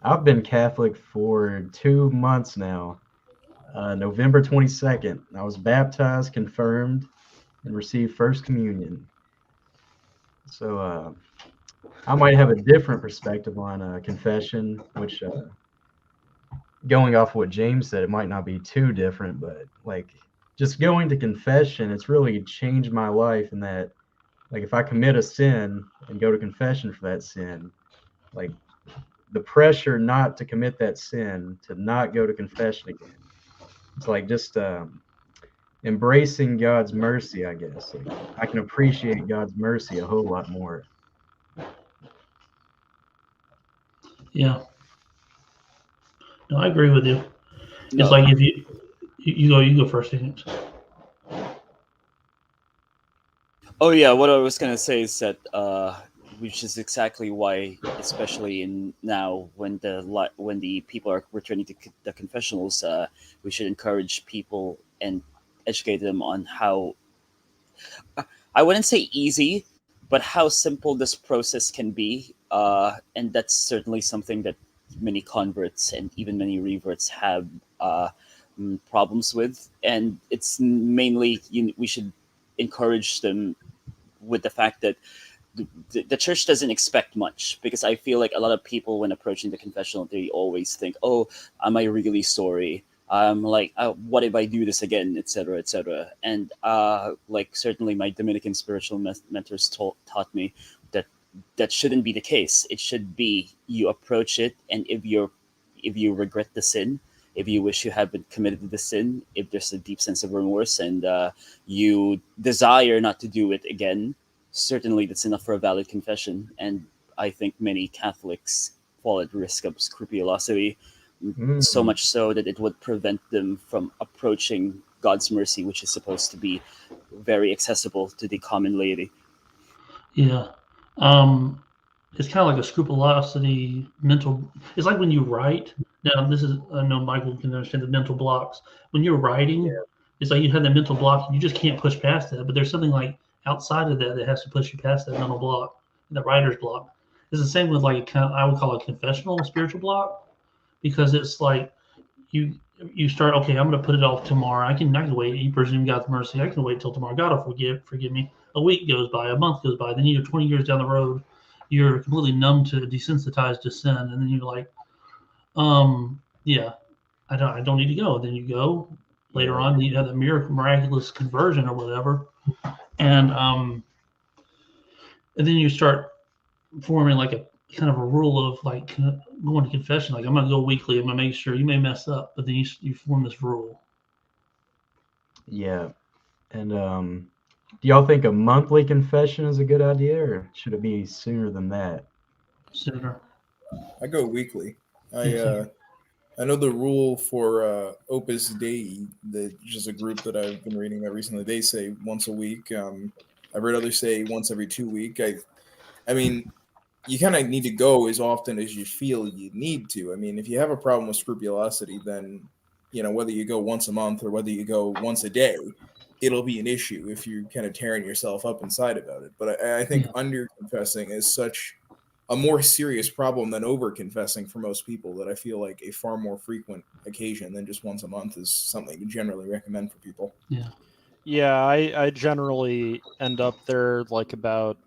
I've been Catholic for 2 months now. November 22nd, I was baptized, confirmed, and received First Communion. So I might have a different perspective on confession, which going off what James said, it might not be too different, but like just going to confession, it's really changed my life in that, like, if I commit a sin and go to confession for that sin, like the pressure not to commit that sin, to not go to confession again, it's like just embracing God's mercy, I guess. Like, I can appreciate God's mercy a whole lot more. Yeah, no, I agree with you. It's No. like if you go first, James. Oh yeah, what I was gonna say is that which is exactly why, especially in now when the people are returning to the confessionals, we should encourage people and educate them on how, I wouldn't say easy, but how simple this process can be. And that's certainly something that many converts and even many reverts have problems with. And it's mainly we should encourage them with the fact that the church doesn't expect much, because I feel like a lot of people when approaching the confessional, they always think, oh, am I really sorry? I'm like, what if I do this again, etc., etc. And like certainly my Dominican spiritual mentors taught me that that shouldn't be the case. It should be you approach it, and if you regret the sin, if you wish you haven't committed the sin, if there's a deep sense of remorse, and you desire not to do it again, certainly that's enough for a valid confession. And I think many Catholics fall at risk of scrupulosity, so Mm. much so that it would prevent them from approaching God's mercy, which is supposed to be very accessible to the common laity. Yeah. Um, it's kind of like a scrupulosity mental. It's like when you write. Now, this is I know Michael can understand the mental blocks. When you're writing, Yeah. it's like you have that mental block. You just can't push past that. But there's something like outside of that that has to push you past that mental block, that writer's block. It's the same with like a kind of, I would call it confessional spiritual block, because it's like you you start, okay, I'm going to put it off tomorrow. I can wait. You presume God's mercy. I can wait till tomorrow. God will forgive me. A week goes by, a month goes by. Then you're 20 years down the road. You're completely numb to, desensitized to sin, and then you're like, yeah, I don't need to go. Then you go later Yeah. on. You have the miraculous conversion or whatever, and and then you start forming like a kind of a rule of like going to confession. Like, I'm going to go weekly. I'm going to make sure. You may mess up, but then you form this rule. Yeah. And do y'all think a monthly confession is a good idea, or should it be sooner than that? Sooner. I go weekly. Yeah, I sooner. uh, I know the rule for Opus Dei, which is a group that I've been reading that recently. They say once a week. I've read others say once every 2 week. I mean, you kind of need to go as often as you feel you need to. I mean, if you have a problem with scrupulosity, then whether you go once a month or whether you go once a day, it'll be an issue if you're kind of tearing yourself up inside about it. But I think Yeah, under confessing is such a more serious problem than over confessing for most people that I feel like a far more frequent occasion than just once a month is something to generally recommend for people. yeah, Yeah, I generally end up there like about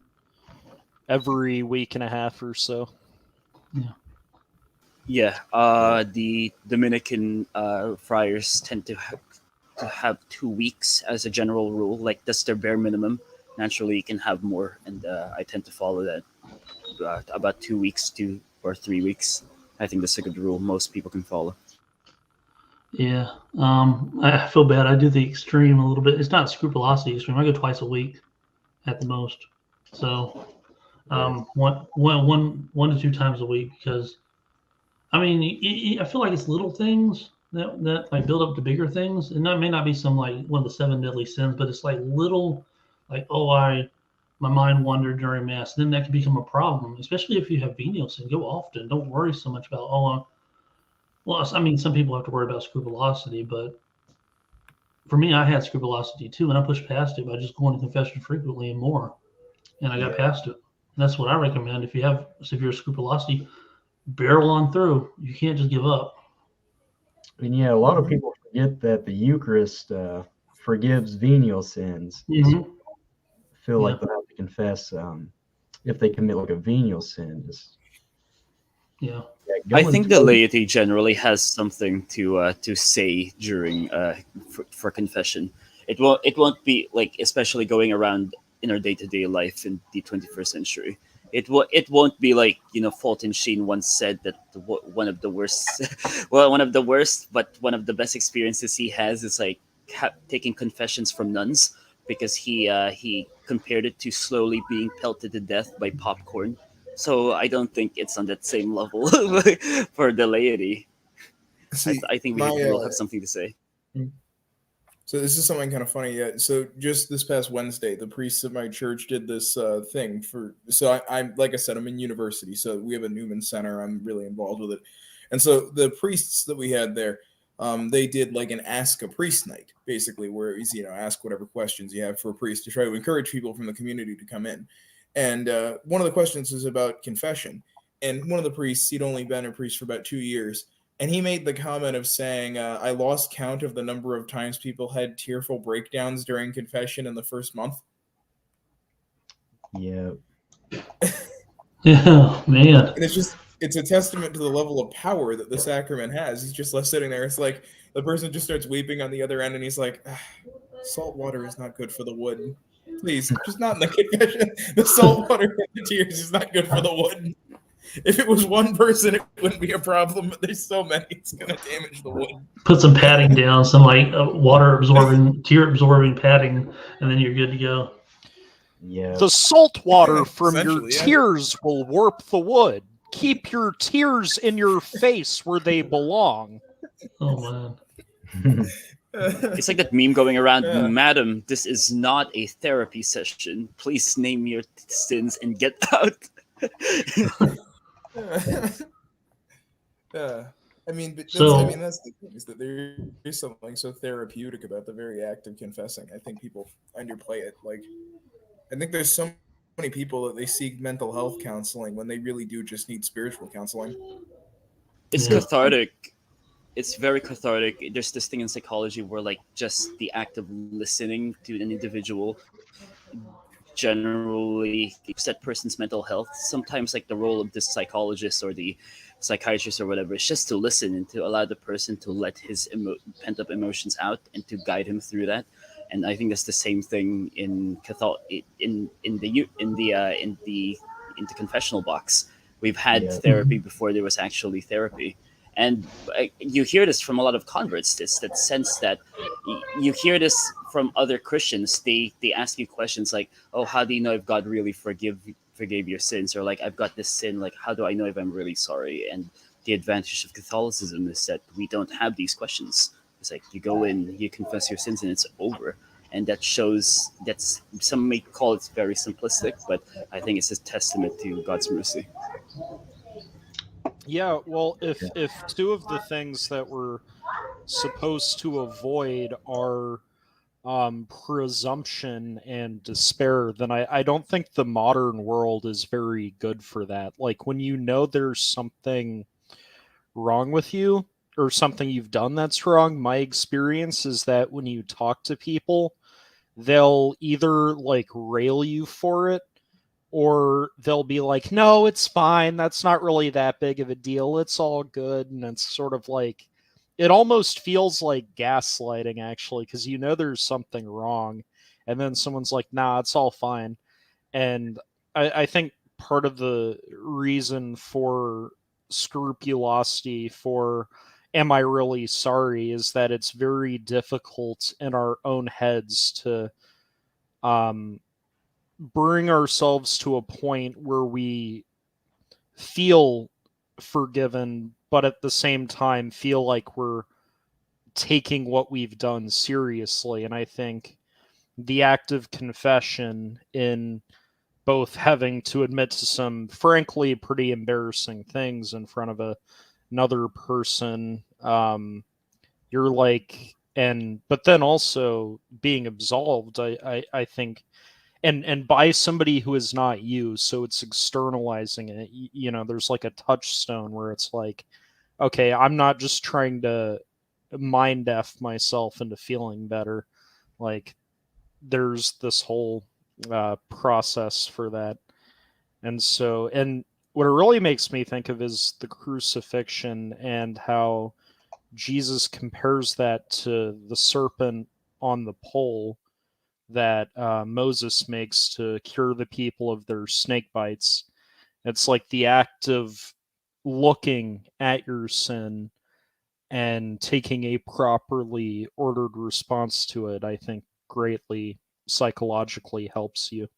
every week and a half or so. yeah, Yeah, Yeah. the Dominican friars tend to have 2 weeks as a general rule. Like that's their bare minimum. Naturally, you can have more, and I tend to follow that. About 2 weeks, 2 or 3 weeks. I think that's a good rule. Most people can follow. yeah. I feel bad. I do the extreme a little bit. It's not scrupulosity extreme. I go twice a week at the most. So Yeah. one to two times a week, because I mean, I feel like it's little things that like build up to bigger things, and that may not be some like one of the seven deadly sins, but it's like little, like, oh, I my mind wandered during mass. Then that can become a problem, especially if you have venial sin. Go often. Don't worry so much about, oh, well, I mean, some people have to worry about scrupulosity, but for me, I had scrupulosity too, and I pushed past it by just going to confession frequently and more, and I got Yeah. past it. And that's what I recommend if you have severe scrupulosity. barrel on through. You can't just give up. And yeah, a lot of people forget that the Eucharist forgives venial sins. So Mm-hmm. feel Yeah. like they have to confess if they commit like a venial sin. Yeah. I Going think the through. laity generally has something to say during for confession. It won't be like, especially going around in our day to day life in the 21st century. It won't be like, Fulton Sheen once said that one of the worst, well, one of the worst, but one of the best experiences he has is like taking confessions from nuns, because he compared it to slowly being pelted to death by popcorn. So I don't think it's on that same level for the laity. See, I think my we will have something to say. so this is something kind of funny. Yeah. So just this past Wednesday, the priests of my church did this thing for. So I'm like I said, I'm in university, so we have a Newman Center. I'm really involved with it, and so the priests that we had there, they did like an Ask a Priest night, basically, where it's ask whatever questions you have for a priest to try to encourage people from the community to come in. And one of the questions is about confession. And one of the priests, he'd only been a priest for about 2 years, and he made the comment of saying, I lost count of the number of times people had tearful breakdowns during confession in the first month. Yeah. Yeah, man. And it's a testament to the level of power that the sacrament has. He's just left sitting there. It's like the person just starts weeping on the other end, and he's like, salt water is not good for the wood. Please, just not in the confession. The salt water and the tears is not good for the wood. If it was one person, it wouldn't be a problem, but there's so many, it's going to damage the wood. Put some padding down, some like water absorbing, tear absorbing padding, and then you're good to go. Yeah. The salt water from your Essentially, yeah. tears will warp the wood. Keep your tears in your face where they belong. Oh man. It's like that meme going around, Yeah. Madam, this is not a therapy session. Please name your sins and get out. Yeah. I mean, but So that's the thing, is that there is something so therapeutic about the very act of confessing. I think people underplay it. Like, I think there's so many people that they seek mental health counseling when they really do just need spiritual counseling. It's yeah, cathartic. It's very cathartic. There's this thing in psychology where, like, just the act of listening to an individual generally improves that person's mental health. Sometimes, like, the role of the psychologist or the psychiatrist or whatever is just to listen and to allow the person to let his pent up emotions out and to guide him through that. And I think that's the same thing in in the confessional box. We've had Yeah. therapy before there was actually therapy, and you hear this from a lot of converts. This that sense that you hear this from other Christians. They ask you questions like, "Oh, how do you know if God really forgave your sins?" Or like, "I've got this sin. Like, how do I know if I'm really sorry?" And the advantage of Catholicism is that we don't have these questions. It's like you go in, you confess your sins, and it's over. And that shows that's some may call it very simplistic, but I think it's a testament to God's mercy. Yeah, well, if two of the things that we're supposed to avoid are presumption and despair, then I don't think the modern world is very good for that. Like when you know there's something wrong with you or something you've done that's wrong, my experience is that when you talk to people, they'll either like rail you for it or they'll be like, no, it's fine. That's not really that big of a deal. It's all good. And it's sort of like, it almost feels like gaslighting, actually, because you know there's something wrong. And then someone's like, nah, it's all fine. And I think part of the reason for scrupulosity, for am I really sorry, is that it's very difficult in our own heads to um, bring ourselves to a point where we feel forgiven, but at the same time feel like we're taking what we've done seriously. And I think the act of confession, in both having to admit to some frankly pretty embarrassing things in front of another person, you're like, and but then also being absolved, I think and by somebody who is not you, so it's externalizing it. You know, there's like a touchstone where it's like, okay, I'm not just trying to mind f myself into feeling better. Like, there's this whole process for that. And so, and what it really makes me think of is the crucifixion and how Jesus compares that to the serpent on the pole that Moses makes to cure the people of their snake bites. It's like the act of looking at your sin and taking a properly ordered response to it, I think greatly psychologically helps you.